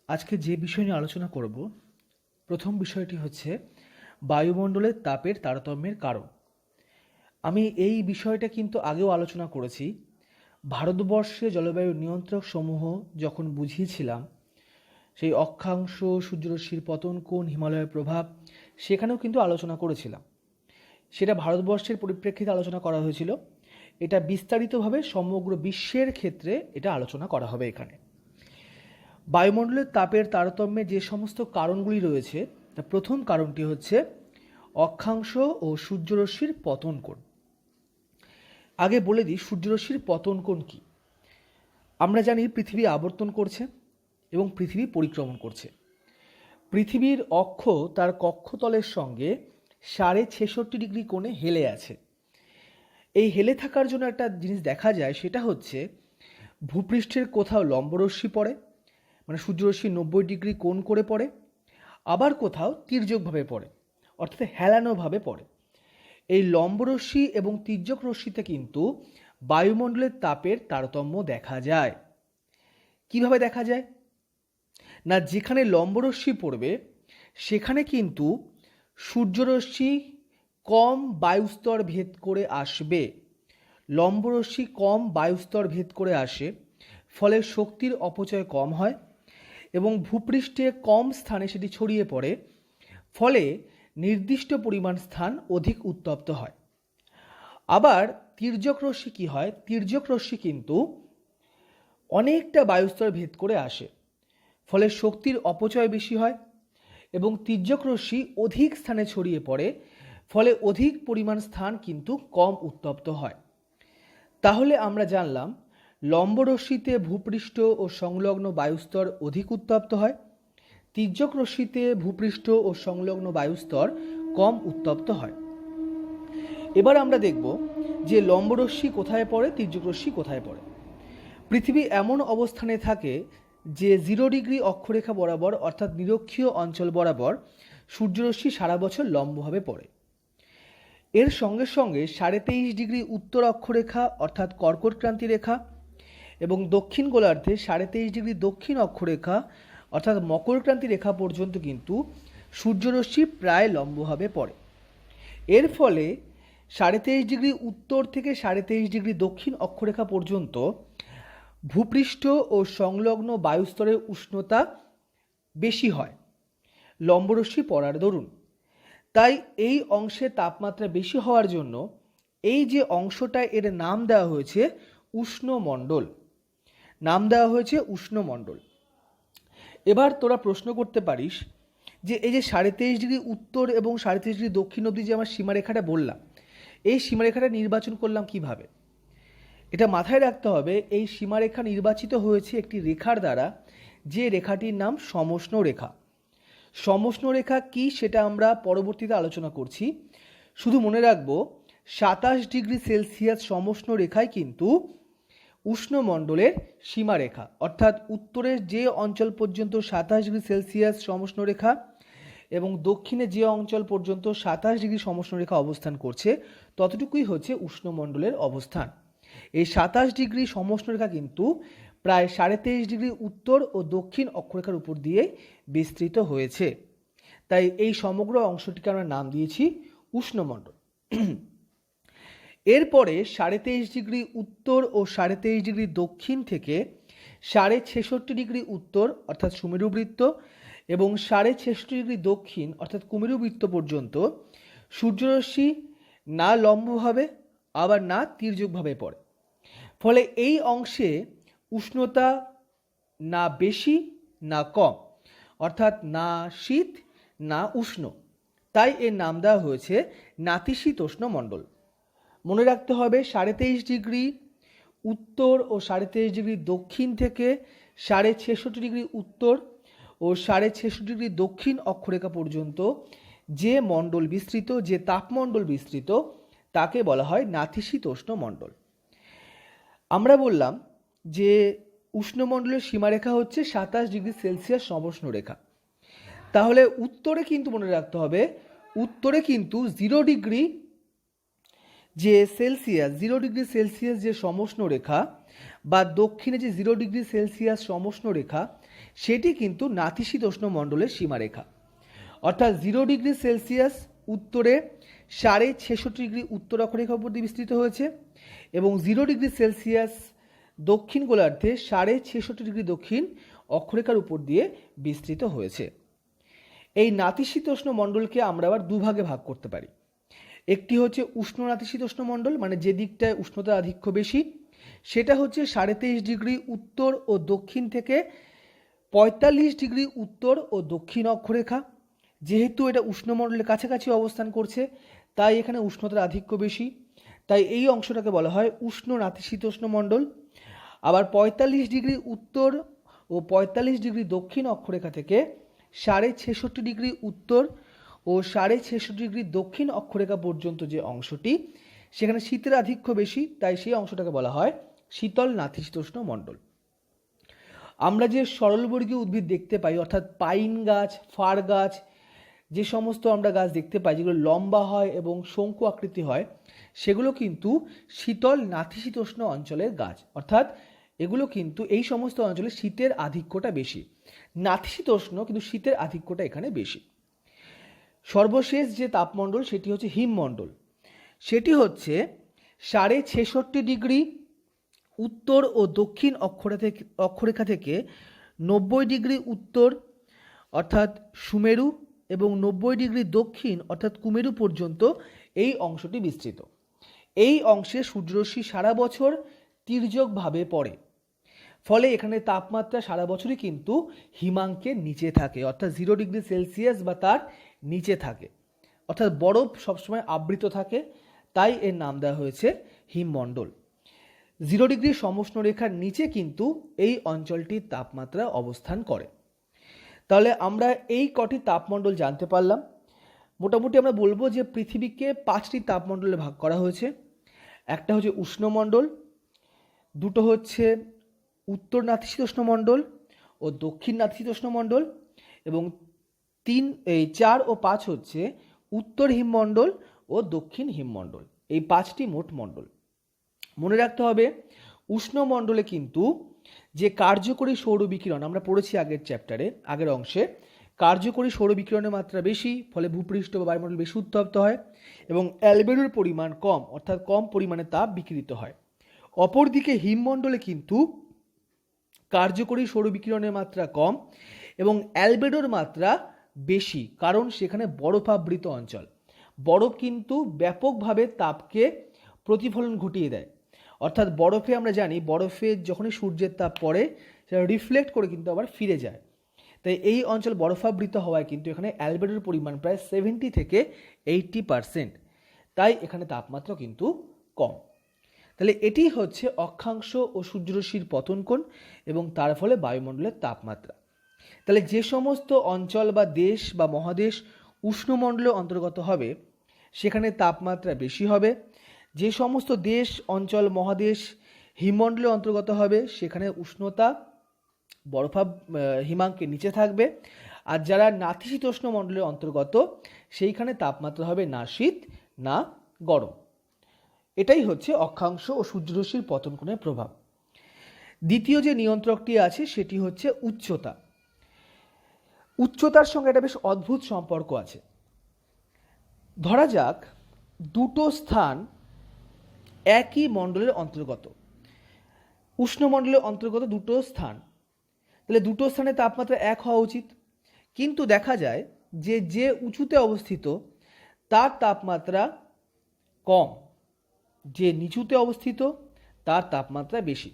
আজকে যে বিষয় নিয়ে আলোচনা করব, প্রথম বিষয়টি হচ্ছে বায়ুমণ্ডলের তাপের তারতম্যের কারণ। আমি এই বিষয়টা কিন্তু আগেও আলোচনা করেছি। ভারতবর্ষে জলবায়ু নিয়ন্ত্রক সমূহ যখন বুঝিয়েছিলাম, সেই অক্ষাংশ, সূর্যরশ্মির পতন কোণ, হিমালয়ের প্রভাব, সেখানেও কিন্তু আলোচনা করেছিলাম। সেটা ভারতবর্ষের পরিপ্রেক্ষিতে আলোচনা করা হয়েছিল। এটা বিস্তারিতভাবে সমগ্র বিশ্বের ক্ষেত্রে এটা আলোচনা করা হবে এখানে। বায়ুমণ্ডলের তাপের তারতম্যে যে সমস্ত কারণগুলি রয়েছে, তার প্রথম কারণটি হচ্ছে অক্ষাংশ ও সূর্যরশ্মির পতন কোণ। আগে বলে দিই সূর্যরশ্মির পতন কোণ কী। আমরা জানি পৃথিবী আবর্তন করছে এবং পৃথিবী পরিক্রমণ করছে। পৃথিবীর অক্ষ তার কক্ষতলের সঙ্গে 66.5 ডিগ্রি কোণে হেলে আছে। এই হেলে থাকার জন্য একটা জিনিস দেখা যায়, সেটা হচ্ছে ভূপৃষ্ঠের কোথাও লম্বরশ্মি পড়ে, মানে সূর্যরশ্মি 90 ডিগ্রি কোণ করে পড়ে, আবার কোথাও তির্যকভাবে পড়ে, অর্থাৎ হেলানোভাবে পড়ে। এই লম্বরশ্মি এবং তির্যক রশ্মিতে কিন্তু বায়ুমণ্ডলের তাপের তারতম্য দেখা যায়। কিভাবে দেখা যায় না, যেখানে লম্বরশ্মি পড়বে সেখানে কিন্তু সূর্যরশ্মি কম বায়ুস্তর ভেদ করে আসবে। লম্বরশ্মি কম বায়ুস্তর ভেদ করে আসে, ফলে শক্তির অপচয় কম হয় এবং ভূপৃষ্ঠে কম স্থানে সেটি ছড়িয়ে পড়ে, ফলে নির্দিষ্ট পরিমাণ স্থান অধিক উত্তপ্ত হয়। আবার তির্যক রশ্মি কী হয়, তির্যক রশ্মি কিন্তু অনেকটা বায়ুস্তর ভেদ করে আসে, ফলে শক্তির অপচয় বেশি হয় এবং তির্যক রশ্মি অধিক স্থানে ছড়িয়ে পড়ে, ফলে অধিক পরিমাণ স্থান কিন্তু কম উত্তপ্ত হয়। তাহলে আমরা জানলাম লম্বরশ্মিতে ভূপৃষ্ঠ ও সংলগ্ন বায়ুস্তর অধিক উত্তপ্ত হয়, তির্যক রশ্মিতে ভূপৃষ্ঠ ও সংলগ্ন বায়ুস্তর কম উত্তপ্ত হয়। এবার আমরা দেখব যে লম্বরশ্মি কোথায় পড়ে, তির্যক রশ্মি কোথায় পড়ে। পৃথিবী এমন অবস্থানে থাকে যে 0 ডিগ্রি অক্ষরেখা বরাবর, অর্থাৎ নিরক্ষীয় অঞ্চল বরাবর সূর্যরশ্মি সারা বছর লম্বভাবে পড়ে। এর সঙ্গে সঙ্গে 23.5 ডিগ্রি উত্তর অক্ষরেখা, অর্থাৎ কর্কট ক্রান্তি রেখা, এবং দক্ষিণ গোলার্ধে 23.5 ডিগ্রি দক্ষিণ অক্ষরেখা, অর্থাৎ মকর ক্রান্তি রেখা পর্যন্ত কিন্তু সূর্যরশ্মি প্রায় লম্বভাবে পড়ে। এর ফলে 23.5 ডিগ্রি উত্তর থেকে 23.5 ডিগ্রি দক্ষিণ অক্ষরেখা পর্যন্ত ভূপৃষ্ঠ ও সংলগ্ন বায়ুস্তরের উষ্ণতা বেশি হয় লম্বরশ্মি পড়ার দরুন। তাই এই অংশে তাপমাত্রা বেশি হওয়ার জন্য এই যে অংশটা, এর নাম দেওয়া হয়েছে উষ্ণমণ্ডল। নাম দেওয়া হয়েছে উষ্ণমণ্ডল। এবার তোরা প্রশ্ন করতে পারিস যে এই যে 23.5 ডিগ্রি উত্তর এবং 23.5 ডিগ্রি দক্ষিণ অবধি যে আমার সীমারেখাটা বললাম, এই সীমারেখাটা নির্বাচন করলাম কিভাবে? এটা মাথায় রাখতে হবে, এই সীমারেখা নির্বাচিত হয়েছে একটি রেখার দ্বারা, যে রেখাটির নাম সমষ্ণ রেখা। সমষ্ণ রেখা কি সেটা আমরা পরবর্তীতে আলোচনা করছি। শুধু মনে রাখবো 27 ডিগ্রি সেলসিয়াস সমষ্ণ রেখায় কিন্তু উষ্ণমণ্ডলের সীমারেখা, অর্থাৎ উত্তরের যে অঞ্চল পর্যন্ত 27 ডিগ্রি সেলসিয়াস সমষ্ণ রেখা এবং দক্ষিণে যে অঞ্চল পর্যন্ত 27 ডিগ্রি সমষ্ণ রেখা অবস্থান করছে, ততটুকুই হচ্ছে উষ্ণমণ্ডলের অবস্থান। এই 27 ডিগ্রি সমষ্ণ রেখা কিন্তু প্রায় 23.5 ডিগ্রি উত্তর ও দক্ষিণ অক্ষরেখার উপর দিয়ে বিস্তৃত হয়েছে। তাই এই সমগ্র অংশটিকে আমরা নাম দিয়েছি উষ্ণমণ্ডল। এরপরে 23.5 ডিগ্রি উত্তর ও 23.5 ডিগ্রি দক্ষিণ থেকে 66.5 ডিগ্রি উত্তর, অর্থাৎ সুমেরু বৃত্ত, এবং 66.5 ডিগ্রি দক্ষিণ, অর্থাৎ কুমেরু বৃত্ত পর্যন্ত সূর্যরশ্মি না লম্বভাবে আবার না তির্যকভাবে পড়ে। ফলে এই অংশে উষ্ণতা না বেশি না কম, অর্থাৎ না শীত না উষ্ণ। তাই এর নাম দেওয়া হয়েছে নাতিশীতোষ্ণ মণ্ডল। মনে রাখতে হবে 23.5 ডিগ্রি উত্তর ও 23.5 ডিগ্রি দক্ষিণ থেকে 66.5 ডিগ্রি উত্তর ও 66.5 ডিগ্রি দক্ষিণ অক্ষরেখা পর্যন্ত যে মণ্ডল বিস্তৃত, যে তাপমণ্ডল বিস্তৃত, তাকে বলা হয় নাতিশীতোষ্ণ মণ্ডল। আমরা বললাম যে উষ্ণমণ্ডলের সীমারেখা হচ্ছে 27 ডিগ্রি সেলসিয়াস সমষ্ণ রেখা। তাহলে উত্তরে কিন্তু মনে রাখতে হবে, উত্তরে কিন্তু যে সেলসিয়াস 0 ডিগ্রি সেলসিয়াস যে সমষ্ণ রেখা বা দক্ষিণে যে 0 ডিগ্রি সেলসিয়াস সমষ্ণ রেখা সেটি কিন্তু নাতিশীতোষ্ণ মণ্ডলের সীমারেখা। অর্থাৎ 0 ডিগ্রি সেলসিয়াস উত্তরে 66.5 ডিগ্রি উত্তর অক্ষরেখা উপর দিয়ে বিস্তৃত হয়েছে এবং 0 ডিগ্রি সেলসিয়াস দক্ষিণ গোলার্ধে 66.5 ডিগ্রি দক্ষিণ অক্ষরেখার উপর দিয়ে বিস্তৃত হয়েছে। এই নাতিশীতোষ্ণ মণ্ডলকে আমরা আবার দুভাগে ভাগ করতে পারি। একটি হচ্ছে উষ্ণ নাতিশীতোষ্ণ মণ্ডল, মানে যে দিকটায় উষ্ণতার আধিক্য বেশি, সেটা হচ্ছে 23.5 ডিগ্রি উত্তর ও দক্ষিণ থেকে 45 ডিগ্রি উত্তর ও দক্ষিণ অক্ষরেখা। যেহেতু এটা উষ্ণমণ্ডলের কাছাকাছি অবস্থান করছে তাই এখানে উষ্ণতার আধিক্য বেশি, তাই এই অংশটাকে বলা হয় উষ্ণ নাতিশীতোষ্ণ মণ্ডল। আবার 45 ডিগ্রি উত্তর ও 45 ডিগ্রি দক্ষিণ অক্ষরেখা থেকে 66.5 ডিগ্রি উত্তর ও 66.5 ডিগ্রি দক্ষিণ অক্ষরেখা পর্যন্ত যে অংশটি, সেখানে শীতের আধিক্য বেশি, তাই সেই অংশটাকে বলা হয় শীতল নাতিশীতোষ্ণ মণ্ডল। আমরা যে সরলবর্গীয় উদ্ভিদ দেখতে পাই, অর্থাৎ পাইন গাছ, ফার গাছ, যে সমস্ত আমরা গাছ দেখতে পাই যেগুলো লম্বা হয় এবং শঙ্কু আকৃতি হয়, সেগুলো কিন্তু শীতল নাতিশীতোষ্ণ অঞ্চলের গাছ। অর্থাৎ এগুলো কিন্তু এই সমস্ত অঞ্চলে শীতের আধিক্যটা বেশি, নাতিশীতোষ্ণ কিন্তু শীতের আধিক্যটা এখানে বেশি। সর্বশেষ যে তাপমণ্ডল সেটি হচ্ছে হিমমণ্ডল। সেটি হচ্ছে 66.5 ডিগ্রি উত্তর ও দক্ষিণ অক্ষরেখা থেকে 90 ডিগ্রি উত্তর অর্থাৎ সুমেরু এবং 90 ডিগ্রি দক্ষিণ অর্থাৎ কুমেরু পর্যন্ত এই অংশটি বিস্তৃত। এই অংশে সূর্যরশ্মি সারা বছর তির্যকভাবে পড়ে, ফলে এখানে তাপমাত্রা সারা বছরই কিন্তু হিমাঙ্কের নিচে থাকে, অর্থাৎ 0 ডিগ্রি সেলসিয়াস বা তার নিচে থাকে, অর্থাৎ বরফ সবসময় আবৃত থাকে, তাই এর নাম দেওয়া হয়েছে হিমমণ্ডল। 0 ডিগ্রি সমষ্ণ রেখার নিচে কিন্তু এই অঞ্চলটির তাপমাত্রা অবস্থান করে। তাহলে আমরা এই কটি তাপমণ্ডল জানতে পারলাম। মোটামুটি আমরা বলবো যে পৃথিবীকে 5টি তাপমণ্ডলে ভাগ করা হয়েছে। একটা হচ্ছে উষ্ণমণ্ডল, দুটো হচ্ছে উত্তর নাতিশীতোষ্ণ মণ্ডল ও দক্ষিণ নাতিশীতোষ্ণ মণ্ডল, এবং 4 ও 5 হচ্ছে উত্তর হিমমণ্ডল ও দক্ষিণ হিমমণ্ডল। এই 5টি মোট মণ্ডল। মনে রাখতে হবে উষ্ণমণ্ডলে কিন্তু যে কার্যকরী সৌর বিকিরণ আমরা পড়েছি আগের চ্যাপ্টারে, আগের অংশে, কার্যকরী সৌর বিকিরণের মাত্রা বেশি, ফলে ভূপৃষ্ঠ বা বায়ুমণ্ডল বেশি উত্তপ্ত হয় এবং অ্যালবেডোর পরিমাণ কম, অর্থাৎ কম পরিমাণে তাপ বিকিরিত হয়। অপরদিকে হিমমণ্ডলে কিন্তু কার্যকরী সৌর বিকিরণের মাত্রা কম এবং অ্যালবেডোর মাত্রা বেশি, কারণ সেখানে বরফাবৃত অঞ্চল। বরফ কিন্তু ব্যাপকভাবে তাপকে প্রতিফলন ঘটিয়ে দেয়, অর্থাৎ বরফে আমরা জানি বরফে যখনই সূর্যের তাপ পড়ে সেটা রিফ্লেক্ট করে কিন্তু আবার ফিরে যায়। তাই এই অঞ্চল বরফাবৃত হওয়ায় কিন্তু এখানে অ্যালবেডোর পরিমাণ প্রায় 70 থেকে 80%, তাই এখানে তাপমাত্রা কিন্তু কম। তাহলে এটি হচ্ছে অক্ষাংশ ও সূর্যরশ্মির পতন কোণ এবং তার ফলে বায়ুমণ্ডলের তাপমাত্রা। তাহলে যে সমস্ত অঞ্চল বা দেশ বা মহাদেশ উষ্ণমণ্ডলের অন্তর্গত হবে সেখানে তাপমাত্রা বেশি হবে, যে সমস্ত দেশ অঞ্চল মহাদেশ হিমমণ্ডলের অন্তর্গত হবে সেখানে উষ্ণতা হিমাঙ্কের নিচে থাকবে, আর যারা নাতিশীতোষ্ণ মণ্ডলের অন্তর্গত সেইখানে তাপমাত্রা হবে না শীত না গরম। এটাই হচ্ছে অক্ষাংশ ও সূর্যরশ্মির পতন কোণের প্রভাব। দ্বিতীয় যে নিয়ন্ত্রকটি আছে সেটি হচ্ছে উচ্চতা। উচ্চতার সঙ্গে একটা বেশ অদ্ভুত সম্পর্ক আছে। ধরা যাক দুটো স্থান একই মণ্ডলের অন্তর্গত, উষ্ণমণ্ডলের অন্তর্গত দুটো স্থান, তাহলে দুটো স্থানে তাপমাত্রা এক হওয়া উচিত, কিন্তু দেখা যায় যে যে উঁচুতে অবস্থিত তার তাপমাত্রা কম, যে নিচুতে অবস্থিত তার তাপমাত্রা বেশি।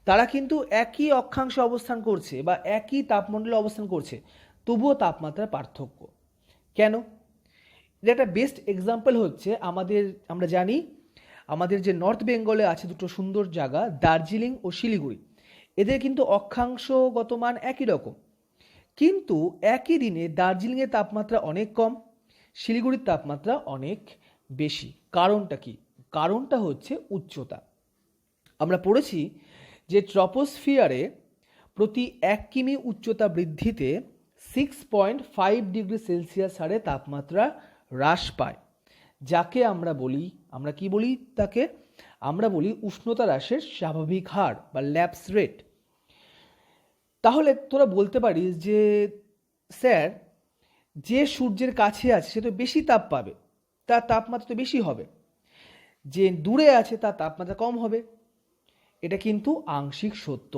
তারা কিন্তু একই অক্ষাংশে অবস্থান করছে বা একই তাপমণ্ডলে অবস্থান করছে, তবুও তাপমাত্রার পার্থক্য কেন? এটা একটা বেস্ট এক্সাম্পল হচ্ছে আমরা জানি আমাদের যে নর্থ বেঙ্গলে আছে দুটো সুন্দর জায়গা, দার্জিলিং ও শিলিগুড়ি, এদের কিন্তু অক্ষাংশগত মান একই রকম, কিন্তু একই দিনে দার্জিলিংয়ের তাপমাত্রা অনেক কম, শিলিগুড়ির তাপমাত্রা অনেক বেশি। কারণটা কি? কারণটা হচ্ছে উচ্চতা। আমরা পড়েছি যে ট্রপোস্ফিয়ারে প্রতি 1 কিমি উচ্চতা বৃদ্ধিতে 6.5 ডিগ্রি সেলসিয়াস হারে তাপমাত্রা হ্রাস পায়, যাকে আমরা কি বলি তাকে আমরা বলি উষ্ণতা হ্রাসের স্বাভাবিক হার বা ল্যাপস রেট। তাহলে তোরা বলতে পারিস যে স্যার, যে সূর্যের কাছে আছে সে তো বেশি তাপ পাবে, তার তাপমাত্রা তো বেশি হবে, যে দূরে আছে তার তাপমাত্রা কম হবে। এটা কিন্তু আংশিক সত্য,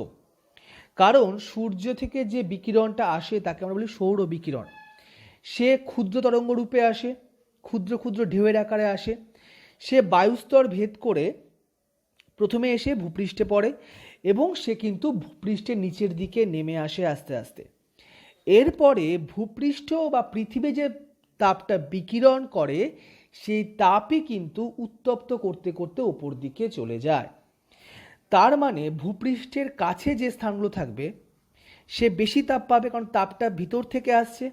কারণ সূর্য থেকে যে বিকিরণটা আসে তাকে আমরা বলি সৌর বিকিরণ। সে ক্ষুদ্র তরঙ্গ রূপে আসে, ক্ষুদ্র ক্ষুদ্র ঢেউয়ের আকারে আসে। সে বায়ুস্তর ভেদ করে প্রথমে এসে ভূপৃষ্ঠে পড়ে এবং সে কিন্তু ভূপৃষ্ঠের নিচের দিকে নেমে আসে আস্তে আস্তে। এরপরে ভূপৃষ্ঠ বা পৃথিবী যে তাপটা বিকিরণ করে সেই তাপই কিন্তু উত্তপ্ত করতে করতে ওপর দিকে চলে যায়। তার মানে ভূপৃষ্ঠের কাছে যে স্থানগুলো থাকবে সে বেশি তাপ পাবে, কারণ তাপটা ভিতর থেকে আসছে।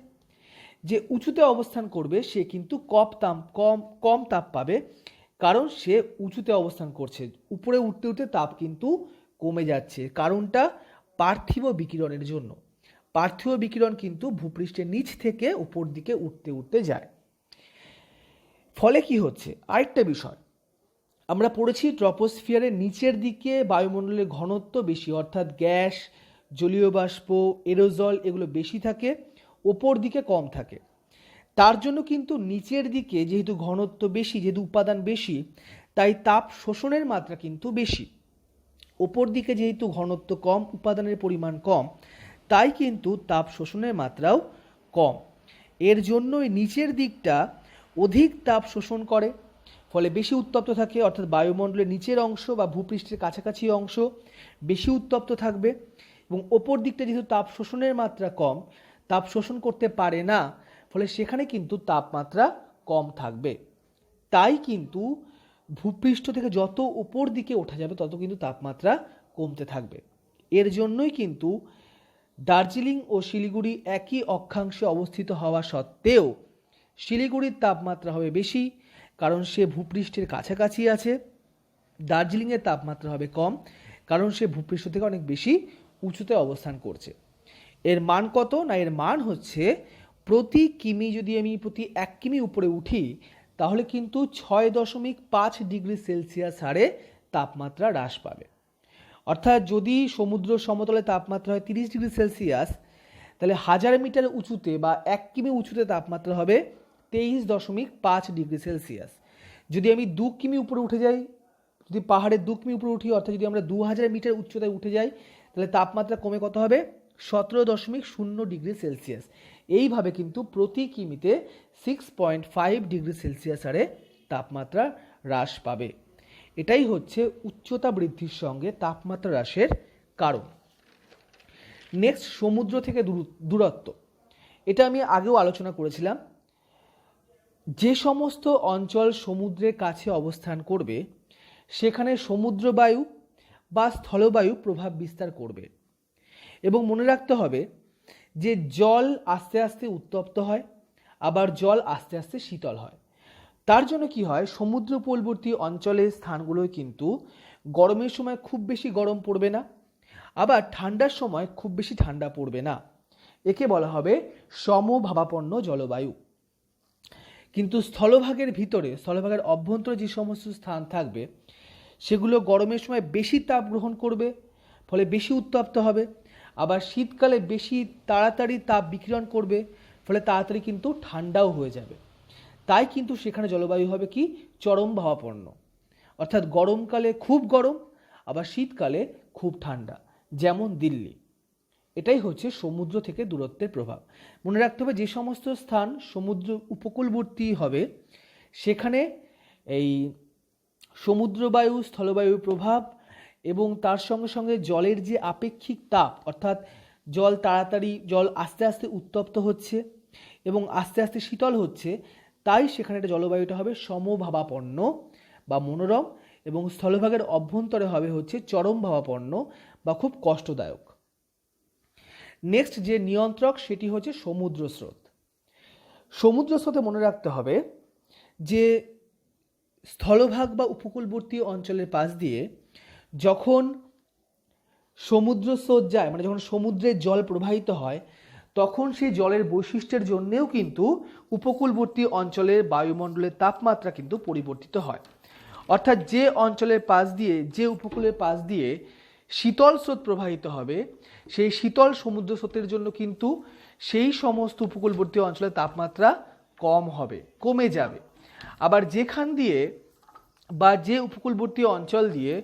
যে উঁচুতে অবস্থান করবে সে কিন্তু কম তাপ পাবে, কারণ সে উঁচুতে অবস্থান করছে। উপরে উঠতে উঠতে তাপ কিন্তু কমে যাচ্ছে, কারণটা পার্থিব বিকিরণের জন্য। পার্থিব বিকিরণ কিন্তু ভূপৃষ্ঠের নিচ থেকে উপর দিকে উঠতে উঠতে যায়। ফলে কি হচ্ছে, আরেকটা বিষয় আমরা পড়েছি, ট্রপোস্ফিয়ারের নিচের দিকে বায়ুমণ্ডলের ঘনত্ব বেশি, অর্থাৎ গ্যাস, জলীয় বাষ্প, এরোজল এগুলো বেশি থাকে, ওপর দিকে কম থাকে। তার জন্য কিন্তু নিচের দিকে যেহেতু ঘনত্ব বেশি, যেহেতু উপাদান বেশি, তাই তাপ শোষণের মাত্রা কিন্তু বেশি। ওপর দিকে যেহেতু ঘনত্ব কম, উপাদানের পরিমাণ কম, তাই কিন্তু তাপ শোষণের মাত্রাও কম। এর জন্যই নিচের দিকটা অধিক তাপ শোষণ করে, ফলে বেশি উত্তপ্ত থাকে, অর্থাৎ বায়ুমণ্ডলের নিচের অংশ বা ভূপৃষ্ঠের কাছাকাছি অংশ বেশি উত্তপ্ত থাকবে। এবং ওপর দিকটা যেহেতু তাপ শোষণের মাত্রা কম, তাপ শোষণ করতে পারে না, ফলে সেখানে কিন্তু তাপমাত্রা কম থাকবে। তাই কিন্তু ভূপৃষ্ঠ থেকে যত উপর দিকে ওঠা যাবে তত কিন্তু তাপমাত্রা কমতে থাকবে। এর জন্যই কিন্তু দার্জিলিং ও শিলিগুড়ি একই অক্ষাংশে অবস্থিত হওয়া সত্ত্বেও শিলিগুড়ির তাপমাত্রা হবে বেশি, কারণ সে ভূপৃষ্ঠের কাছাকাছি আছে। দার্জিলিংয়ের তাপমাত্রা হবে কম, কারণ সে ভূপৃষ্ঠ থেকে অনেক বেশি উঁচুতে অবস্থান করছে। এর মান কত না, এর মান হচ্ছে প্রতি কিমি, যদি আমি প্রতি 1 কিমি উপরে উঠি তাহলে কিন্তু 6.5 ডিগ্রি সেলসিয়াস হারে তাপমাত্রা হ্রাস পাবে। অর্থাৎ যদি সমুদ্র সমতলে তাপমাত্রা হয় 30 ডিগ্রি সেলসিয়াস, তাহলে 1000 মিটার উঁচুতে বা 1 কিমি উঁচুতে তাপমাত্রা হবে 23.5 ডিগ্রি সেলসিয়াস। যদি আমি 2 কিমি উপরে উঠে যাই, যদি পাহাড়ের 2 কিমি উপরে উঠি, অর্থাৎ যদি আমরা 2000 মিটার উচ্চতায় উঠে যাই, তাহলে তাপমাত্রা কমে কত হবে, 17.0 ডিগ্রি সেলসিয়াস। এইভাবে কিন্তু প্রতি কিমিতে 6.5 ডিগ্রি সেলসিয়াস হারে তাপমাত্রা হ্রাস পাবে। এটাই হচ্ছে উচ্চতা বৃদ্ধির সঙ্গে তাপমাত্রা হ্রাসের কারণ। নেক্সট, সমুদ্র থেকে দূরত্ব। এটা আমি আগেও আলোচনা করেছিলাম। যে সমস্ত অঞ্চল সমুদ্রের কাছে অবস্থান করবে সেখানে সমুদ্রবায়ু বা স্থলবায়ু প্রভাব বিস্তার করবে। এবং মনে রাখতে হবে যে জল আস্তে আস্তে উত্তপ্ত হয়, আবার জল আস্তে আস্তে শীতল হয়। তার জন্য কি হয়, সমুদ্র উপকূলবর্তী অঞ্চলের স্থানগুলোয় কিন্তু গরমের সময় খুব বেশি গরম পড়বে না, আবার ঠান্ডার সময় খুব বেশি ঠান্ডা পড়বে না। একে বলা হবে সমভাবাপন্ন জলবায়ু। কিন্তু স্থলভাগের ভিতরে, স্থলভাগের অভ্যন্তরে যে সমস্ত স্থান থাকবে সেগুলো গরমের সময় বেশি তাপ গ্রহণ করবে, ফলে বেশি উত্তপ্ত হবে। আবার শীতকালে বেশি তাড়াতাড়ি তাপ বিকিরণ করবে, ফলে তাড়াতাড়ি কিন্তু ঠান্ডাও হয়ে যাবে। তাই কিন্তু সেখানে জলবায়ু হবে কি, চরম ভাবাপন্ন। অর্থাৎ গরমকালে খুব গরম, আবার শীতকালে খুব ঠান্ডা, যেমন দিল্লি। এটাই হচ্ছে সমুদ্র থেকে দূরত্বের প্রভাব। মনে রাখতে হবে যে সমস্ত স্থান সমুদ্র উপকূলবর্তী হবে সেখানে এই সমুদ্রবায়ু, স্থলবায়ুর প্রভাব এবং তার সঙ্গে সঙ্গে জলের যে আপেক্ষিক তাপ, অর্থাৎ জল আস্তে আস্তে উত্তপ্ত হচ্ছে এবং আস্তে আস্তে শীতল হচ্ছে, তাই সেখানে একটা জলবায়ুটা হবে সমভাবাপন্ন বা মনোরম, এবং স্থলভাগের অভ্যন্তরে হবে হচ্ছে চরম ভাবাপন্ন বা খুব কষ্টদায়ক। নেক্সট যে নিয়ন্ত্রক সেটি হচ্ছে সমুদ্র স্রোত। সমুদ্র স্রোতে মনে রাখতে হবে যে স্থলভাগ বা উপকূলবর্তী অঞ্চলের পাশ দিয়ে যখন সমুদ্র স্রোত যায়, মানে যখন সমুদ্রের জল প্রবাহিত হয়, তখন সেই জলের বৈশিষ্ট্যের জন্যেও কিন্তু উপকূলবর্তী অঞ্চলের বায়ুমণ্ডলের তাপমাত্রা কিন্তু পরিবর্তিত হয়। অর্থাৎ যে অঞ্চলের পাশ দিয়ে, যে উপকূলের পাশ দিয়ে শীতল স্রোত প্রবাহিত হবে, সেই শীতল সমুদ্র স্রোতের জন্য কিন্তু সেই সমস্ত উপকূলবর্তী অঞ্চলের তাপমাত্রা কম হবে, কমে যাবে। আবার যেখান দিয়ে বা যে উপকূলবর্তী অঞ্চল দিয়ে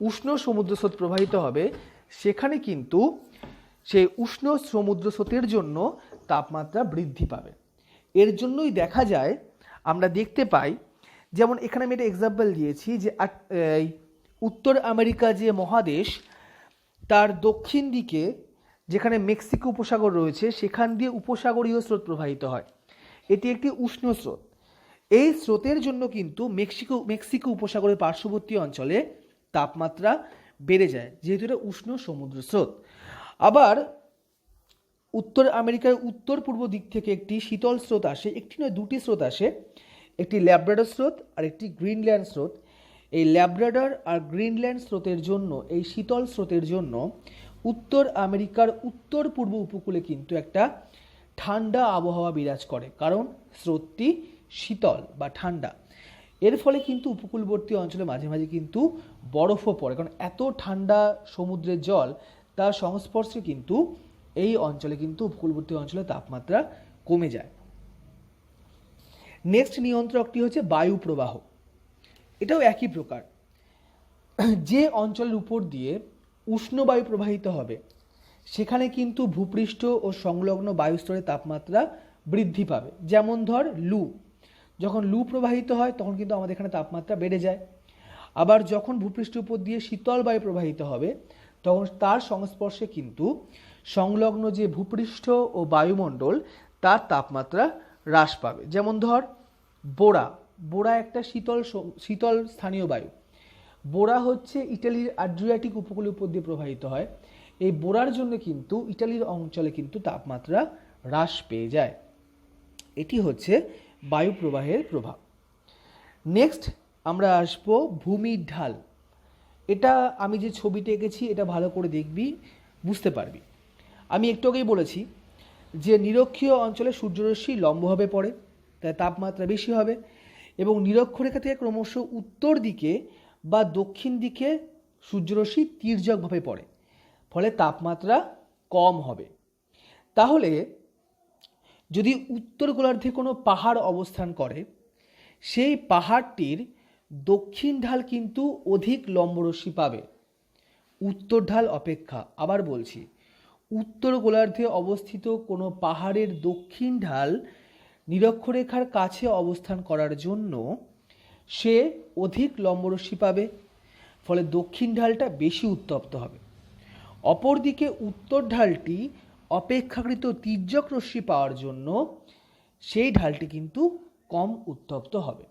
উষ্ণ সমুদ্র স্রোত প্রবাহিত হবে, সেখানে কিন্তু সেই উষ্ণ সমুদ্র স্রোতের জন্য তাপমাত্রা বৃদ্ধি পাবে। এর জন্যই দেখা যায়, আমরা দেখতে পাই, যেমন এখানে আমি একটা এক্সাম্পল দিয়েছি যে উত্তর আমেরিকা যে মহাদেশ, তার দক্ষিণ দিকে যেখানে মেক্সিকো উপসাগর রয়েছে, সেখান দিয়ে উপসাগরীয় স্রোত প্রবাহিত হয়। এটি একটি উষ্ণ স্রোত। এই স্রোতের জন্য কিন্তু মেক্সিকো উপসাগরের পার্শ্ববর্তী অঞ্চলে তাপমাত্রা বেড়ে যায়, যেহেতু এটা উষ্ণ সমুদ্র স্রোত। আবার উত্তর আমেরিকার উত্তর পূর্ব দিক থেকে একটি শীতল স্রোত আসে, একটি নয় দুটি স্রোত আসে, একটি ল্যাব্রাডর স্রোত আর একটি গ্রিনল্যান্ড স্রোত। এই ল্যাব্রাডর আর গ্রিনল্যান্ড স্রোতের জন্য, এই শীতল স্রোতের জন্য উত্তর আমেরিকার উত্তর পূর্ব উপকূলে কিন্তু একটা ঠান্ডা আবহাওয়া বিরাজ করে, কারণ স্রোতটি শীতল বা ঠান্ডা। এর ফলে কিন্তু উপকূলবর্তী অঞ্চলে মাঝে মাঝে কিন্তু বরফও পড়ে, কারণ এত ঠান্ডা সমুদ্রের জল, তার সংস্পর্শে কিন্তু এই অঞ্চলে কিন্তু উপকূলবর্তী অঞ্চলে তাপমাত্রা কমে যায়। নেক্সট নিয়ন্ত্রকটি হচ্ছে বায়ু প্রবাহ। এটাও একই প্রকার। যে অঞ্চলের উপর দিয়ে উষ্ণ বায়ু প্রবাহিত হবে, সেখানে কিন্তু ভূপৃষ্ঠ ও সংলগ্ন বায়ুস্তরের তাপমাত্রা বৃদ্ধি পাবে। যেমন ধর লু, যখন লু প্রবাহিত হয় তখন কিন্তু আমাদের এখানে তাপমাত্রা বেড়ে যায়। আবার যখন ভূপৃষ্ঠের উপর দিয়ে শীতল বায়ু প্রবাহিত হবে, তখন তার সংস্পর্শে কিন্তু সংলগ্ন যে ভূপৃষ্ঠ ও বায়ুমণ্ডল, তার তাপমাত্রা হ্রাস পাবে। যেমন ধর বোরা একটা শীতল স্থানীয় বায়ু। বোরা হচ্ছে ইটালির আড্রিয়াটিক উপকূলের উপর দিয়ে প্রবাহিত হয়। এই বোরার জন্য কিন্তু ইটালির অঞ্চলে কিন্তু তাপমাত্রা হ্রাস পেয়ে যায়। এটি হচ্ছে বায়ু প্রবাহের প্রভাব। নেক্সট আমরা আসবো ভূমির ঢাল। এটা আমি যে ছবিতে এঁকেছি, এটা ভালো করে দেখবি, বুঝতে পারবি। আমি একটু আগেই বলেছি যে নিরক্ষীয় অঞ্চলে সূর্যরশ্মি লম্বভাবে পড়ে, তাই তাপমাত্রা বেশি হবে, এবং নিরক্ষরেখা থেকে ক্রমশ উত্তর দিকে বা দক্ষিণ দিকে সূর্যরশ্মি তির্যকভাবে পড়ে, ফলে তাপমাত্রা কম হবে। তাহলে যদি উত্তর গোলার্ধে কোনো পাহাড় অবস্থান করে, সেই পাহাড়টির দক্ষিণ ঢাল কিন্তু অধিক লম্বরশ্মি পাবে উত্তর ঢাল অপেক্ষা। আবার বলছি, উত্তর গোলার্ধে অবস্থিত কোনো পাহাড়ের দক্ষিণ ঢাল নিরক্ষরেখার কাছে অবস্থান করার জন্য সে অধিক লম্বরশ্মি পাবে, ফলে দক্ষিণ ঢালটা বেশি উত্তপ্ত হবে। অপরদিকে উত্তর ঢালটি অপেক্ষাকৃত তির্যক রশ্মি পাওয়ার জন্য সেই ঢালটি কিন্তু কম উত্তপ্ত হবে।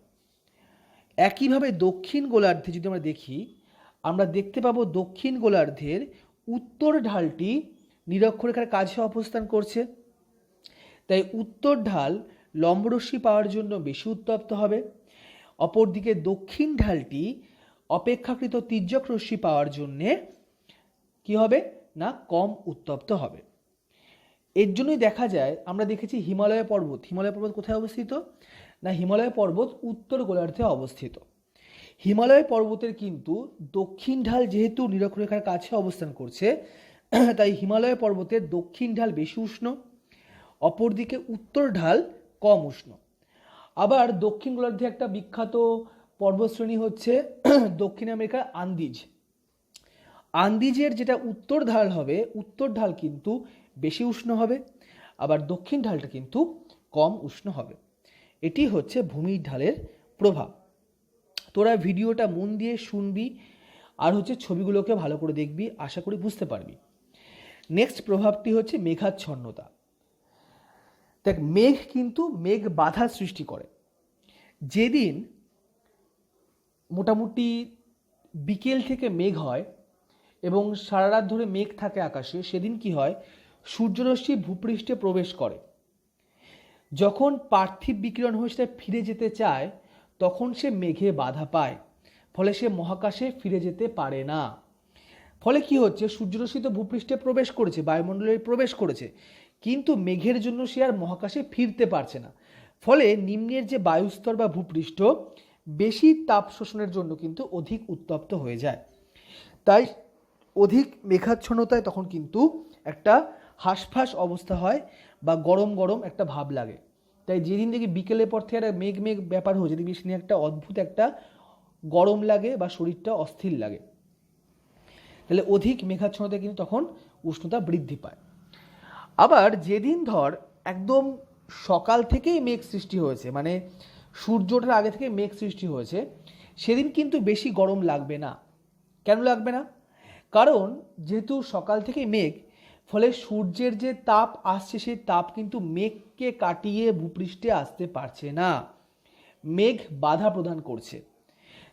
একইভাবে দক্ষিণ গোলার্ধে যদি আমরা দেখি, আমরা দেখতে পাবো দক্ষিণ গোলার্ধের উত্তর ঢালটি নিরক্ষরেখার কাছে অবস্থান করছে, তাই উত্তর ঢাল লম্বরশ্মি পাওয়ার জন্য বেশি উত্তপ্ত হবে। অপরদিকে দক্ষিণ ঢালটি অপেক্ষাকৃত তির্যক রশ্মি পাওয়ার জন্যে কি হবে না, কম উত্তপ্ত হবে। এর জন্যই দেখা যায়, আমরা দেখেছি হিমালয় পর্বত কোথায় অবস্থিত না, হিমালয় পর্বত উত্তর গোলার্ধে অবস্থিত। হিমালয় পর্বতের কিন্তু দক্ষিণ ঢাল যেহেতু নিরক্ষরেখার কাছে অবস্থান করছে, তাই হিমালয় পর্বতের দক্ষিণ ঢাল বেশি উষ্ণ, অপরদিকে উত্তর ঢাল কম উষ্ণ। আবার দক্ষিণ গোলার্ধে একটা বিখ্যাত পর্বতশ্রেণী হচ্ছে দক্ষিণ আমেরিকার আন্দিজের যেটা উত্তর ঢাল হবে, উত্তর ঢাল কিন্তু বেশি উষ্ণ হবে, আবার দক্ষিণ ঢালটা কিন্তু কম উষ্ণ হবে। এটি হচ্ছে ভূমির ঢালের প্রভাব। তোরা ভিডিওটা মন দিয়ে শুনবি আর হচ্ছে ছবিগুলোকে ভালো করে দেখবি, আশা করি বুঝতে পারবি। নেক্সট প্রভাবটি হচ্ছে মেঘাচ্ছন্নতা। দেখ, মেঘ বাধার সৃষ্টি করে। যেদিন মোটামুটি বিকেল থেকে মেঘ হয় এবং সারা রাত ধরে মেঘ থাকে আকাশে, সেদিন কি হয়, সূর্যরশ্মি ভূপৃষ্ঠে প্রবেশ করে। যখন পার্থিব বিকিরণ হয়ে সেটা ফিরে যেতে চায়, তখন সে মেঘে বাধা পায়, ফলে সে মহাকাশে ফিরে যেতে পারে না। ফলে কি হচ্ছে, সূর্যরশ্মি তো ভূপৃষ্ঠে প্রবেশ করেছে, বায়ুমণ্ডলে প্রবেশ করেছে, কিন্তু মেঘের জন্য সে আর মহাকাশে ফিরতে পারছে না। ফলে নিম্নের যে বায়ুস্তর বা ভূপৃষ্ঠ বেশি তাপ শোষণের জন্য কিন্তু অধিক উত্তপ্ত হয়ে যায়। তাই অধিক মেঘাচ্ছন্নতায় তখন কিন্তু একটা হাঁসফাঁস অবস্থা হয় বা গরম গরম একটা ভাব লাগে। তাই যেদিন দেখি বিকেলের পর থেকে একটা মেঘ মেঘ ব্যাপার হয়েছে, দেখবি সেদিন একটা অদ্ভুত একটা গরম লাগে বা শরীরটা অস্থির লাগে। তাহলে অধিক মেঘাচ্ছন্নতায় কিন্তু তখন উষ্ণতা বৃদ্ধি পায়। আবার যেদিন ধর একদম সকাল থেকেই মেঘ সৃষ্টি হয়েছে, মানে সূর্য ওঠার আগে থেকে মেঘ সৃষ্টি হয়েছে, সেদিন কিন্তু বেশি গরম লাগবে না। কেন লাগবে না? কারণ যেহেতু সকাল থেকেই মেঘ, ফলে সূর্যের যে তাপ আসছে সেই তাপ কিন্তু মেঘকে কাটিয়ে ভূপৃষ্ঠে আসতে পারছে না, মেঘ বাধা প্রদান করছে।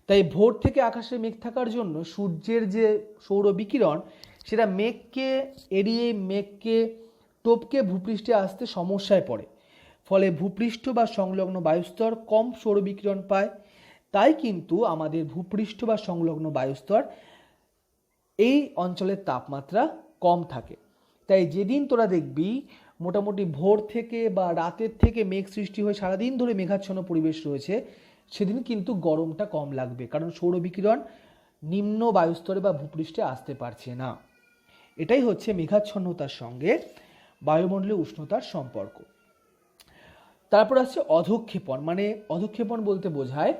তাই ভোর থেকে আকাশে মেঘ থাকার জন্য সূর্যের যে সৌর বিকিরণ সেটা মেঘকে এড়িয়ে মেঘকে টপকে ভূপৃষ্ঠে আসতে সমস্যায় পড়ে। ফলে ভূপৃষ্ঠ বা সংলগ্ন বায়ুস্তর কম সৌর বিকিরণ পায়। তাই কিন্তু আমাদের ভূপৃষ্ঠ বা সংলগ্ন বায়ুস্তর এই অঞ্চলের তাপমাত্রা কম থাকে। তাই যেদিন তোরা দেখবি মোটামুটি ভোর থেকে বা রাতের থেকে মেঘ সৃষ্টি হয়ে সারাদিন ধরে মেঘাচ্ছন্ন পরিবেশ রয়েছে, সেদিন কিন্তু গরমটা কম লাগবে, কারণ সৌর বিকিরণ নিম্ন বায়ুস্তরে বা ভূপৃষ্ঠে আসতে পারছে না। এটাই হচ্ছে মেঘাচ্ছন্নতার সঙ্গে বায়ুমণ্ডলীয় উষ্ণতার সম্পর্ক। তারপর আসছে অধঃক্ষেপণ। মানে অধঃক্ষেপণ বলতে বোঝায়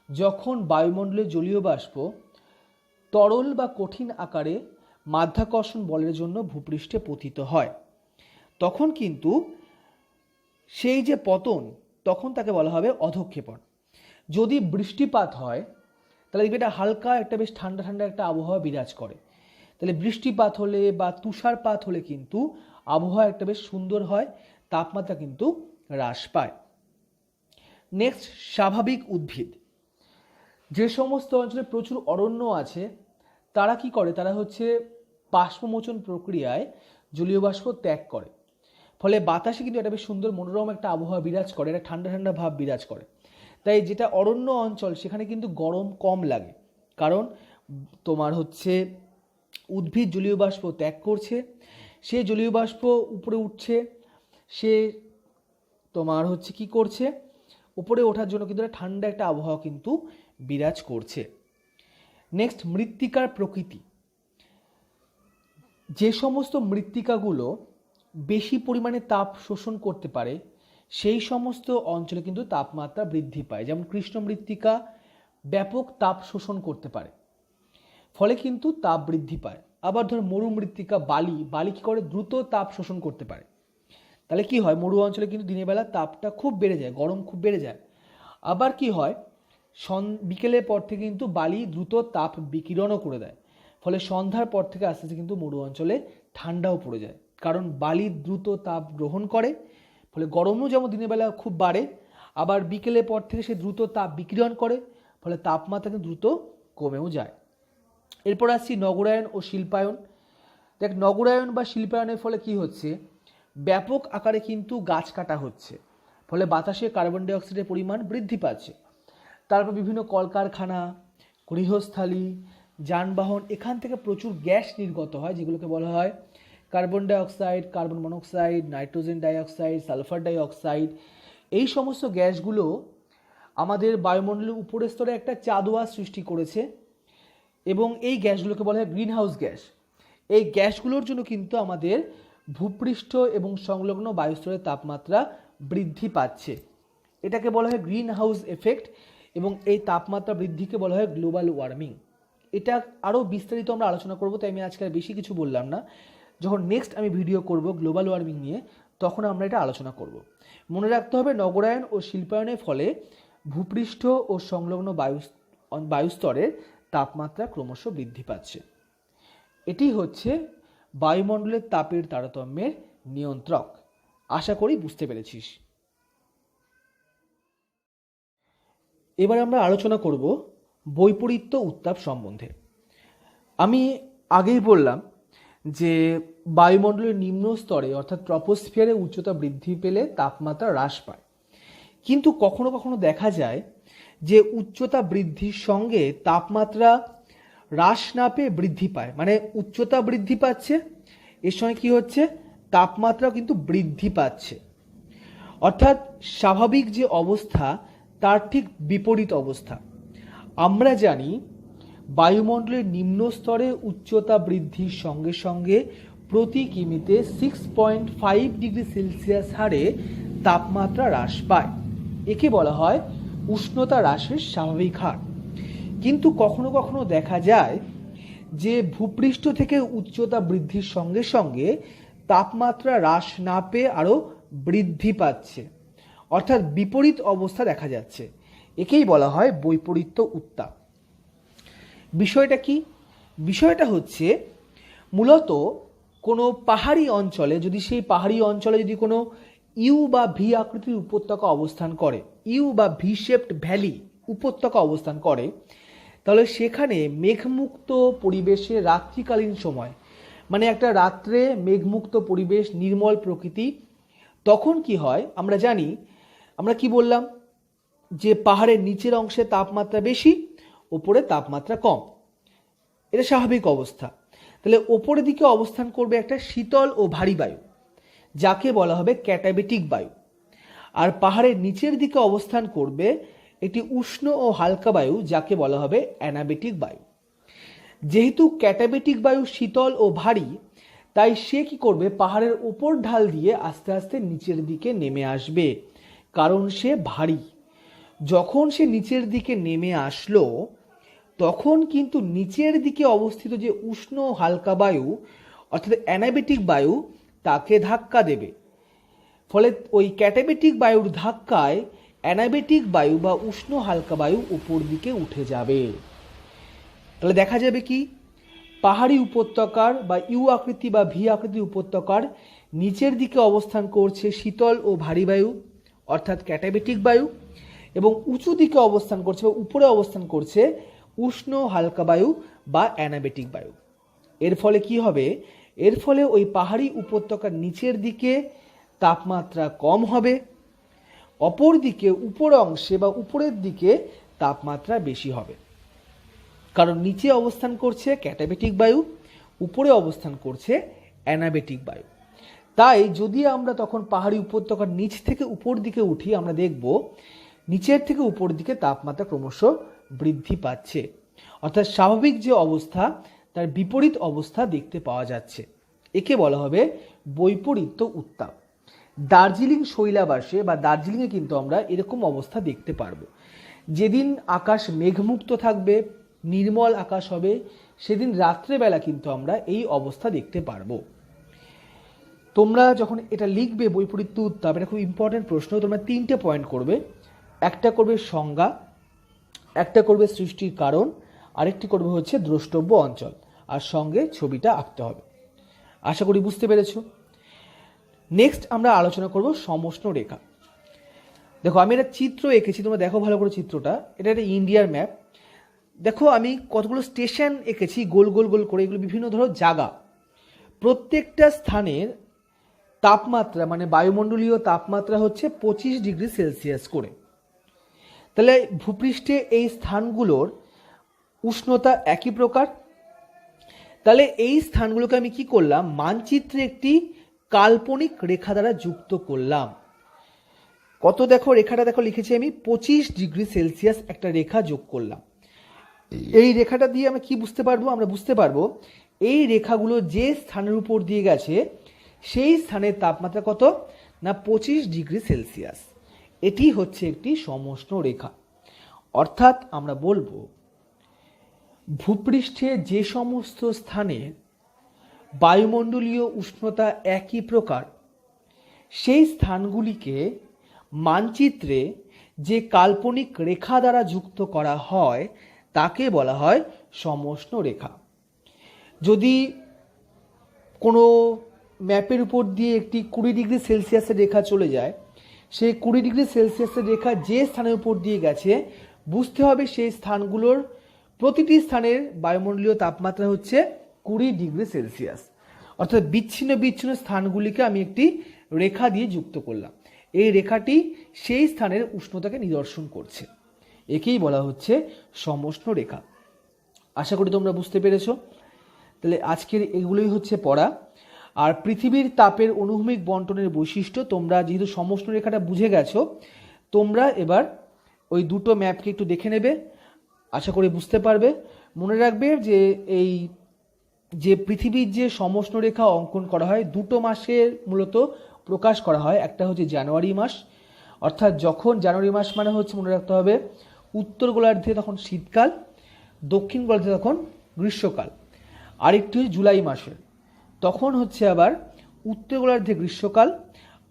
যখন বায়ুমণ্ডলের জলীয় বাষ্প তরল বা কঠিন আকারে মাধ্যাকর্ষণ বলের জন্য ভূপৃষ্ঠে পতিত হয়, তখন কিন্তু সেই যে পতন, তখন তাকে বলা হবে অধঃক্ষেপণ। যদি বৃষ্টিপাত হয় তাহলে দেখবে এটা হালকা একটা বেশ ঠান্ডা ঠান্ডা একটা আবহাওয়া বিরাজ করে। তাহলে বৃষ্টিপাত হলে বা তুষারপাত হলে কিন্তু আবহাওয়া একটা বেশ সুন্দর হয়, তাপমাত্রা কিন্তু হ্রাস পায়। নেক্সট, স্বাভাবিক উদ্ভিদ। যে সমস্ত অঞ্চলে প্রচুর অরণ্য আছে তারা কি করে, তারা হচ্ছে বাষ্পমোচন প্রক্রিয়ায় জলীয় বাষ্প ত্যাগ করে। ফলে বাতাসে কিন্তু একটা বেশ সুন্দর মনোরম একটা আবহাওয়া বিরাজ করে, একটা ঠান্ডা ঠান্ডা ভাব বিরাজ করে। তাই যেটা অরণ্য অঞ্চল সেখানে কিন্তু গরম কম লাগে, কারণ তোমার হচ্ছে উদ্ভিদ জলীয় বাষ্প ত্যাগ করছে, সে জলীয় বাষ্প উপরে উঠছে, সে তোমার হচ্ছে কি করছে, উপরে ওঠার জন্য কিন্তু ঠান্ডা একটা আবহাওয়া কিন্তু বিরাজ করছে। নেক্সট, মৃত্তিকার প্রকৃতি। যে সমস্ত মৃত্তিকাগুলো বেশি পরিমাণে তাপ শোষণ করতে পারে সেই সমস্ত অঞ্চলে কিন্তু তাপমাত্রা বৃদ্ধি পায়। যেমন কৃষ্ণ মৃত্তিকা ব্যাপক তাপ শোষণ করতে পারে, ফলে কিন্তু তাপ বৃদ্ধি পায়। আবার ধর মরু মৃত্তিকা বালি কি করে, দ্রুত তাপ শোষণ করতে পারে। তাহলে কি হয়, মরু অঞ্চলে কিন্তু দিনের বেলা তাপটা খুব বেড়ে যায়, গরম খুব বেড়ে যায়। আবার কি হয়, বিকেলের পর থেকে কিন্তু বালি দ্রুত তাপ বিকিরণও করে দেয়, ফলে সন্ধ্যার পর থেকে আস্তে আস্তে কিন্তু মরু অঞ্চলে ঠান্ডাও পড়ে যায়, কারণ বালি দ্রুত তাপ গ্রহণ করে। ফলে গরমও যেমন দিনের বেলা খুব বাড়ে, আবার বিকেলের পর থেকে সে দ্রুত তাপ বিকিরণ করে, ফলে তাপমাত্রা কিন্তু দ্রুত কমেও যায়। এরপর আসছি নগরায়ন ও শিল্পায়ন। দেখ, নগরায়ন বা শিল্পায়নের ফলে কি হচ্ছে, ব্যাপক আকারে কিন্তু গাছ কাটা হচ্ছে, ফলে বাতাসে কার্বন ডাই অক্সাইডের পরিমাণ বৃদ্ধি পাচ্ছে। তারপর বিভিন্ন কলকারখানা, গৃহস্থালী, যানবাহন, এখান থেকে প্রচুর গ্যাস নির্গত হয়, যেগুলোকে বলা হয় carbon die oxide, carbon monoxide, nitrogen die oxide, sulphur die oxide. এই সমস্ত গ্যাসগুলো আমাদের বায়ুমণ্ডলের উপরের স্তরে একটা চাঁদোয়া সৃষ্টি করেছে, এবং এই গ্যাসগুলোকে বলা হয় গ্রিন হাউস গ্যাস। এই গ্যাসগুলোর জন্য কিন্তু আমাদের ভূপৃষ্ঠ এবং সংলগ্ন বায়ুস্তরের তাপমাত্রা বৃদ্ধি পাচ্ছে। এটাকে বলা হয় গ্রিন হাউস এফেক্ট, এবং এই তাপমাত্রা বৃদ্ধিকে বলা হয় গ্লোবাল ওয়ার্মিং। এটা আরও বিস্তারিত আমরা আলোচনা করব, তাই আমি আজকে আর বেশি কিছু বললাম না। যখন নেক্সট আমি ভিডিও করব গ্লোবাল ওয়ার্মিং নিয়ে, তখন আমরা এটা আলোচনা করব। মনে রাখতে হবে, নগরায়ন ও শিল্পায়নের ফলে ভূপৃষ্ঠ ও সংলগ্ন বায়ুস্তরের তাপমাত্রা ক্রমশ বৃদ্ধি পাচ্ছে। এটি হচ্ছে বায়ুমণ্ডলের তাপের তারতম্যের নিয়ন্ত্রক। আশা করি বুঝতে পেরেছিস। এবার আমরা আলোচনা করব বৈপরীত্য উত্তাপ সম্বন্ধে। আমি আগেই বললাম যে বায়ুমণ্ডলের নিম্ন স্তরে অর্থাৎ ট্রপোস্ফিয়ারে উচ্চতা বৃদ্ধি পেলে তাপমাত্রা হ্রাস পায়, কিন্তু কখনো কখনো দেখা যায় যে উচ্চতা বৃদ্ধির সঙ্গে তাপমাত্রা হ্রাস না পেয়ে বৃদ্ধি পায়। মানে উচ্চতা বৃদ্ধি পাচ্ছে, এর সঙ্গে কি হচ্ছে, তাপমাত্রা কিন্তু বৃদ্ধি পাচ্ছে। অর্থাৎ স্বাভাবিক যে অবস্থা তার ঠিক বিপরীত অবস্থা। আমরা জানি বায়ুমণ্ডলের নিম্ন স্তরে উচ্চতা বৃদ্ধির সঙ্গে সঙ্গে প্রতি কিমিতে 6.5 ডিগ্রি সেলসিয়াস হারে তাপমাত্রা হ্রাস পায়। একে বলা হয় উষ্ণতা হ্রাসের স্বাভাবিক হার। কিন্তু কখনো কখনো দেখা যায় যে ভূপৃষ্ঠ থেকে উচ্চতা বৃদ্ধির সঙ্গে সঙ্গে তাপমাত্রা হ্রাস না পেয়ে আরও বৃদ্ধি পাচ্ছে, অর্থাৎ বিপরীত অবস্থা দেখা যাচ্ছে। একেই বলা হয় বৈপরীত্য উত্তাপ। বিষয়টা কি? বিষয়টা হচ্ছে মূলত কোনো পাহাড়ি অঞ্চলে যদি সেই পাহাড়ি অঞ্চলে যদি কোনো ইউ বা ভি আকৃতির উপত্যকা অবস্থান করে, ইউ বা ভি শেপড ভ্যালি উপত্যকা অবস্থান করে, তাহলে সেখানে মেঘমুক্ত পরিবেশে রাত্রিকালীন সময়, মানে একটা রাত্রে মেঘমুক্ত পরিবেশ, নির্মল প্রকৃতি, তখন কি হয় আমরা জানি, আমরা কি বললাম যে পাহাড়ের নিচের অংশে তাপমাত্রা বেশি, ওপরে তাপমাত্রা কম। এটা স্বাভাবিক অবস্থা। তাহলে ওপরের দিকে অবস্থান করবে একটা শীতল ও ভারী বায়ু, যাকে বলা হবে ক্যাটাবেটিক বায়ু। আর পাহাড়ের নিচের দিকে অবস্থান করবে একটি উষ্ণ ও হালকা বায়ু, যাকে বলা হবে অ্যানাবেটিক বায়ু। যেহেতু ক্যাটাবেটিক বায়ু শীতল ও ভারী, তাই সে কি করবে, পাহাড়ের ওপর ঢাল দিয়ে আস্তে আস্তে নিচের দিকে নেমে আসবে, কারণ সে ভারী। যখন সে নিচের দিকে নেমে আসলো, তখন কিন্তু নিচের দিকে অবস্থিত যে উষ্ণ হালকা বায়ু অর্থাৎ অ্যানাবেটিক বায়ু তাকে ধাক্কা দেবে। ফলে ওই ক্যাটাবেটিক বায়ুর ধাক্কায় অ্যানাবেটিক বায়ু বা উষ্ণ হালকা বায়ু উপর দিকে উঠে যাবে। তাহলে দেখা যাবে কি, পাহাড়ি উপত্যকার বা ইউ আকৃতি বা ভি আকৃতির উপত্যকার নিচের দিকে অবস্থান করছে শীতল ও ভারী বায়ু অর্থাৎ ক্যাটাবেটিক বায়ু, এবং উঁচু দিকে অবস্থান করছে বা উপরে অবস্থান করছে উষ্ণ হালকা বায়ু বা অ্যানাবেটিক বায়ু। এর ফলে কি হবে, এর ফলে ওই পাহাড়ি উপত্যকার নিচের দিকে তাপমাত্রা কম হবে, অপর দিকে উপর অংশে বা উপরের দিকে তাপমাত্রা বেশি হবে। কারণ নিচে অবস্থান করছে ক্যাটাবেটিক বায়ু, উপরে অবস্থান করছে অ্যানাবেটিক বায়ু। তাই যদি আমরা তখন পাহাড়ি উপত্যকার নিচ থেকে উপর দিকে উঠি, আমরা দেখব নিচের থেকে উপর দিকে তাপমাত্রা ক্রমশ বৃদ্ধি পাচ্ছে, অর্থাৎ স্বাভাবিক যে অবস্থা তার বিপরীত অবস্থা দেখতে পাওয়া যাচ্ছে। একে বলা হবে বৈপরীত্য উত্তাপ। দার্জিলিং শৈলাবাসে বা দার্জিলিংয়ে কিন্তু আমরা এরকম অবস্থা দেখতে পারবো। যেদিন আকাশ মেঘমুক্ত থাকবে, নির্মল আকাশ হবে, সেদিন রাত্রেবেলা কিন্তু আমরা এই অবস্থা দেখতে পারবো। তোমরা যখন এটা লিখবে বৈপরীত্য উত্তাপ, এটা খুব ইম্পর্টেন্ট প্রশ্ন। তোমরা 3টে পয়েন্ট করবে। একটা করবে সংজ্ঞা, একটা করবে সৃষ্টির কারণ, আরেকটি করবে হচ্ছে দ্রষ্টব্য অঞ্চল, আর সঙ্গে ছবিটা আঁকতে হবে। আশা করি বুঝতে পেরেছো। নেক্সট আমরা আলোচনা করব সমষ্ণ রেখা। দেখো আমি একটা চিত্র এঁকেছি, তোমরা দেখো ভালো করে চিত্রটা। এটা একটা ইন্ডিয়ার ম্যাপ। দেখো আমি কতগুলো স্টেশন এঁকেছি গোল গোল গোল করে, এগুলো বিভিন্ন ধরো জায়গা। প্রত্যেকটা স্থানের তাপমাত্রা মানে বায়ুমণ্ডলীয় তাপমাত্রা হচ্ছে 25 ডিগ্রি সেলসিয়াস করে। তাহলে ভূপৃষ্ঠে এই স্থানগুলোর উষ্ণতা একই প্রকার। তাহলে এই স্থানগুলোকে আমি কি করলাম, মানচিত্রে একটি কাল্পনিক রেখা দ্বারা যুক্ত করলাম। কত দেখো, রেখাটা দেখো লিখেছি আমি 25 ডিগ্রি সেলসিয়াস একটা রেখা যোগ করলাম। এই রেখাটা দিয়ে আমরা কি বুঝতে পারবো, আমরা বুঝতে পারবো এই রেখাগুলো যে স্থানের উপর দিয়ে গেছে সেই স্থানের তাপমাত্রা কত না 25 ডিগ্রি সেলসিয়াস। এটি হচ্ছে একটি সমষ্ণ রেখা। অর্থাৎ আমরা বলবো ভূপৃষ্ঠে যে সমস্ত স্থানে বায়ুমণ্ডলীয় উষ্ণতা একই প্রকার, সেই স্থানগুলিকে মানচিত্রে যে কাল্পনিক রেখা দ্বারা যুক্ত করা হয় তাকে বলা হয় সমষ্ণ রেখা। যদি কোনো ম্যাপের উপর দিয়ে একটি 20 ডিগ্রি সেলসিয়াসের রেখা চলে যায়, সেই 20 ডিগ্রি সেলসিয়াসের রেখা যে স্থানের উপর দিয়ে গেছে বুঝতে হবে সেই স্থানগুলোর প্রতিটি স্থানের বায়ুমণ্ডলীয় তাপমাত্রা হচ্ছে 20 ডিগ্রি সেলসিয়াস। অর্থাৎ বিচ্ছিন্ন বিচ্ছিন্ন স্থানগুলিকে আমি একটি রেখা দিয়ে যুক্ত করলাম। এই রেখাটি সেই স্থানের উষ্ণতাকে নিদর্শন করছে। একেই বলা হচ্ছে সমষ্ণ রেখা। আশা করি তোমরা বুঝতে পেরেছো। তাহলে আজকের এগুলোই হচ্ছে পড়া। আর পৃথিবীর তাপের অনুভূমিক বণ্টনের বৈশিষ্ট্য, তোমরা যেহেতু সমষ্ণ রেখাটা বুঝে গেছো, তোমরা এবার ওই দুটো ম্যাপকে একটু দেখে নেবে, আশা করি বুঝতে পারবে। মনে রাখবে যে এই যে পৃথিবীর যে সমষ্ণ রেখা অঙ্কন করা হয় দুটো মাসের মূলত প্রকাশ করা হয়। একটা হচ্ছে জানুয়ারি মাস, অর্থাৎ যখন জানুয়ারি মাস মানে হচ্ছে মনে রাখতে হবে উত্তর গোলার্ধে তখন শীতকাল, দক্ষিণ গোলার্ধে তখন গ্রীষ্মকাল। আরেকটি হচ্ছে জুলাই মাসের, তখন হচ্ছে আবার উত্তর গোলার্ধে গ্রীষ্মকাল,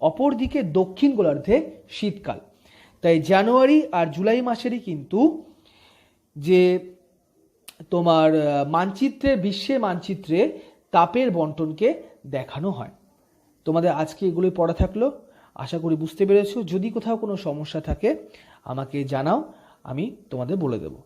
অপরদিকে দক্ষিণ গোলার্ধে শীতকাল। তাই জানুয়ারি আর জুলাই মাসেরই কিন্তু যে তোমার মানচিত্রে, বিশ্বের মানচিত্রে তাপের বণ্টনকে দেখানো হয়। তোমাদের আজকে এগুলোই পড়া থাকলো, আশা করি বুঝতে পেরেছো। যদি কোথাও কোনো সমস্যা থাকে আমাকে জানাও, আমি তোমাদের বলে দেবো।